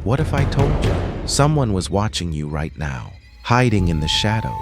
What if I told you someone was watching you right now, hiding in the shadows,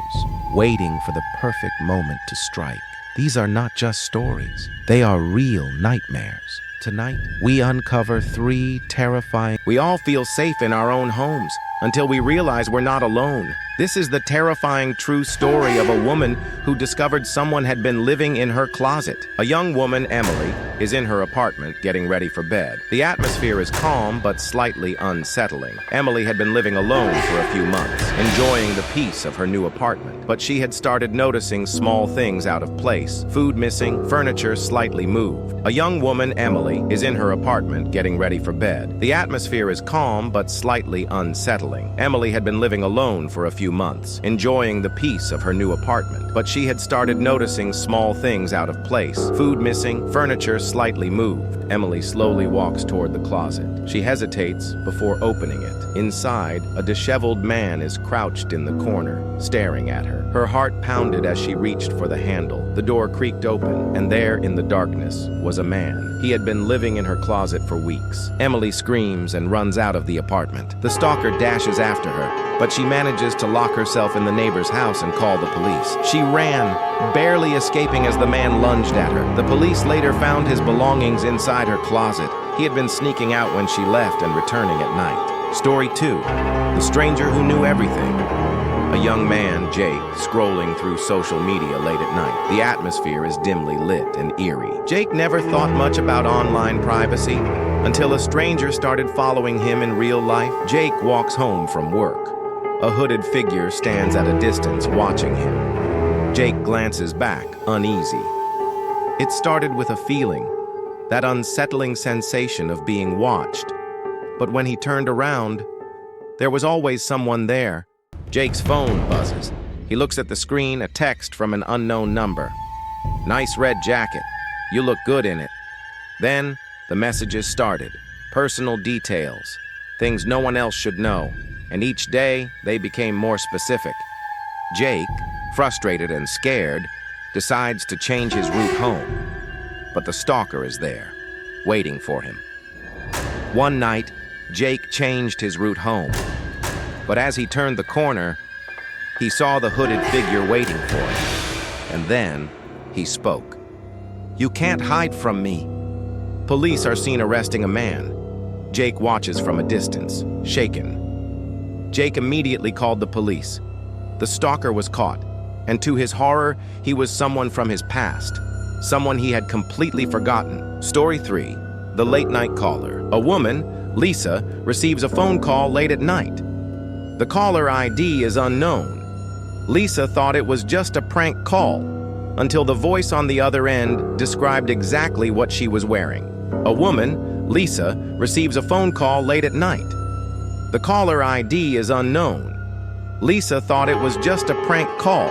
waiting for the perfect moment to strike? These are not just stories, they are real nightmares. Tonight, we uncover 3 terrifying... We all feel safe in our own homes until we realize we're not alone. This is the terrifying true story of a woman who discovered someone had been living in her closet. A young woman, Emily, is in her apartment getting ready for bed. The atmosphere is calm but slightly unsettling. Emily had been living alone for a few months, enjoying the peace of her new apartment. But she had started noticing small things out of place. Food missing, furniture slightly moved. A young woman, Emily, is in her apartment getting ready for bed. The atmosphere is calm but slightly unsettling. Emily had been living alone for a few months, enjoying the peace of her new apartment. But she had started noticing small things out of place. Food missing, furniture slightly moved. Emily slowly walks toward the closet. She hesitates before opening it. Inside, a disheveled man is crouched in the corner, staring at her. Her heart pounded as she reached for the handle. The door creaked open, and there in the darkness was a man. He had been living in her closet for weeks. Emily screams and runs out of the apartment. The stalker dashes after her, but she manages to lock herself in the neighbor's house and call the police. She ran, barely escaping as the man lunged at her. The police later found his belongings inside her closet. He had been sneaking out when she left and returning at night. Story 2. The stranger who knew everything. A young man, Jake, scrolling through social media late at night. The atmosphere is dimly lit and eerie. Jake never thought much about online privacy until a stranger started following him in real life. Jake walks home from work. A hooded figure stands at a distance watching him. Jake glances back, uneasy. It started with a feeling, that unsettling sensation of being watched. But when he turned around, there was always someone there. Jake's phone buzzes. He looks at the screen, a text from an unknown number. "Nice red jacket. You look good in it." Then, the messages started. Personal details. Things no one else should know. And each day, they became more specific. Jake, frustrated and scared, decides to change his route home. But the stalker is there, waiting for him. One night, Jake changed his route home. But as he turned the corner, he saw the hooded figure waiting for him. And then, he spoke. "You can't hide from me." Police are seen arresting a man. Jake watches from a distance, shaken. Jake immediately called the police. The stalker was caught, and to his horror, he was someone from his past, someone he had completely forgotten. Story 3. The late night caller. A woman, Lisa, receives a phone call late at night. The caller ID is unknown. Lisa thought it was just a prank call, until the voice on the other end described exactly what she was wearing. A woman, Lisa, receives a phone call late at night. The caller ID is unknown. Lisa thought it was just a prank call,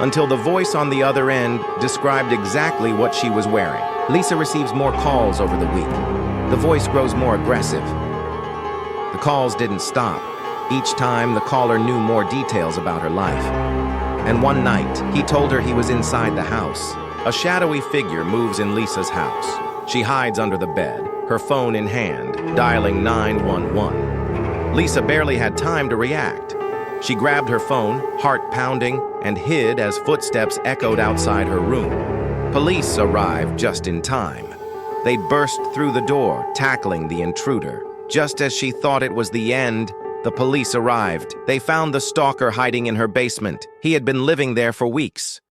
until the voice on the other end described exactly what she was wearing. Lisa receives more calls over the week. The voice grows more aggressive. The calls didn't stop. Each time, the caller knew more details about her life. And one night, he told her he was inside the house. A shadowy figure moves in Lisa's house. She hides under the bed, her phone in hand, dialing 911. Lisa barely had time to react. She grabbed her phone, heart pounding, and hid as footsteps echoed outside her room. Police arrived just in time. They burst through the door, tackling the intruder. Just as she thought it was the end, the police arrived. They found the stalker hiding in her basement. He had been living there for weeks.